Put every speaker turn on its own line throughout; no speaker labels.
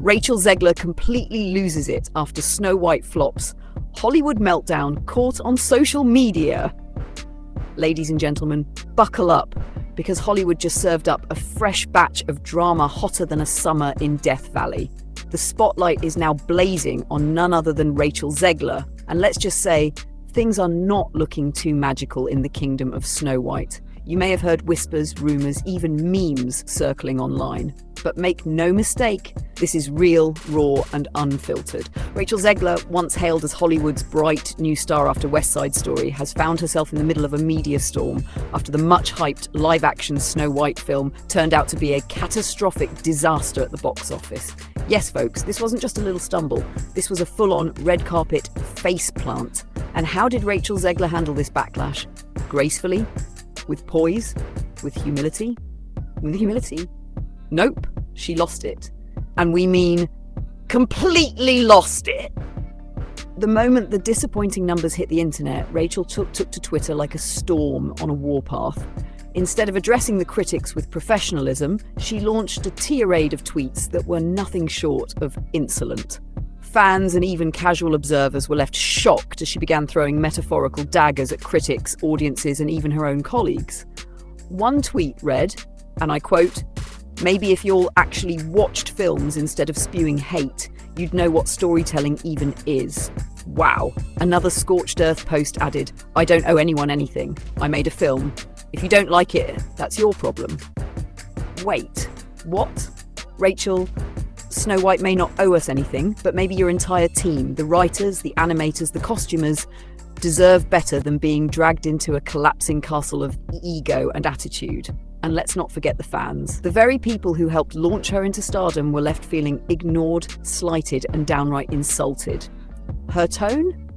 Rachel Zegler completely loses it after Snow White flops. Hollywood meltdown caught on social media. Ladies and gentlemen, buckle up, because Hollywood just served up a fresh batch of drama hotter than a summer in Death Valley. The spotlight is now blazing on none other than Rachel Zegler, and let's just say, things are not looking too magical in the kingdom of Snow White. You may have heard whispers, rumours, even memes circling online. But make no mistake, this is real, raw and unfiltered. Rachel Zegler, once hailed as Hollywood's bright new star after West Side Story, has found herself in the middle of a media storm after the much-hyped live-action Snow White film turned out to be a catastrophic disaster at the box office. Yes, folks, this wasn't just a little stumble. This was a full-on red carpet faceplant. And how did Rachel Zegler handle this backlash? Gracefully? With poise? With humility? With humility? Nope, she lost it. And we mean completely lost it. The moment the disappointing numbers hit the internet, Rachel took to Twitter like a storm on a warpath. Instead of addressing the critics with professionalism, she launched a tirade of tweets that were nothing short of insolent. Fans and even casual observers were left shocked as she began throwing metaphorical daggers at critics, audiences, and even her own colleagues. One tweet read, and I quote, "Maybe if you all actually watched films instead of spewing hate, you'd know what storytelling even is." Wow. Another scorched earth post added, "I don't owe anyone anything. I made a film. If you don't like it, that's your problem." Wait, what? Rachel, Snow White may not owe us anything, but maybe your entire team, the writers, the animators, the costumers, deserve better than being dragged into a collapsing castle of ego and attitude. And let's not forget the fans. The very people who helped launch her into stardom were left feeling ignored, slighted, and downright insulted. Her tone?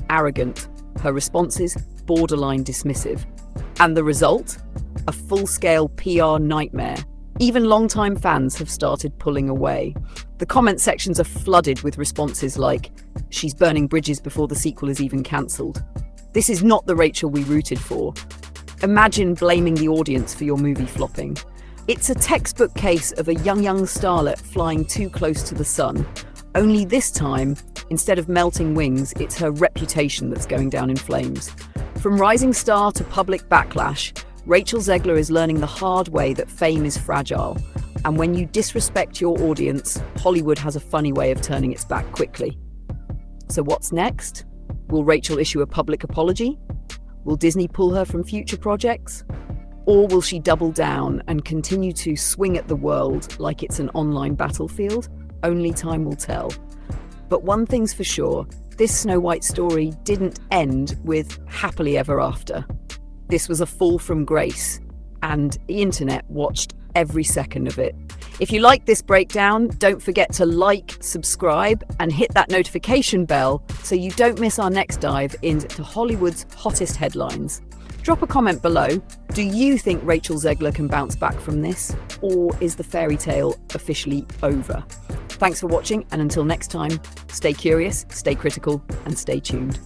Arrogant. Her responses? Borderline dismissive. And the result? A full-scale PR nightmare. Even longtime fans have started pulling away. The comment sections are flooded with responses like, "She's burning bridges before the sequel is even cancelled." This is not the Rachel we rooted for. Imagine blaming the audience for your movie flopping. It's a textbook case of a young starlet flying too close to the sun. Only this time, instead of melting wings, it's her reputation that's going down in flames. From rising star to public backlash, Rachel Zegler is learning the hard way that fame is fragile. And when you disrespect your audience, Hollywood has a funny way of turning its back quickly. So what's next? Will Rachel issue a public apology? Will Disney pull her from future projects? Or will she double down and continue to swing at the world like it's an online battlefield? Only time will tell. But one thing's for sure, this Snow White story didn't end with happily ever after. This was a fall from grace, and the internet watched every second of it. If you like this breakdown, don't forget to like, subscribe, and hit that notification bell so you don't miss our next dive into Hollywood's hottest headlines. Drop a comment below. Do you think Rachel Zegler can bounce back from this? Or is the fairy tale officially over? Thanks for watching, and until next time, stay curious, stay critical, and stay tuned.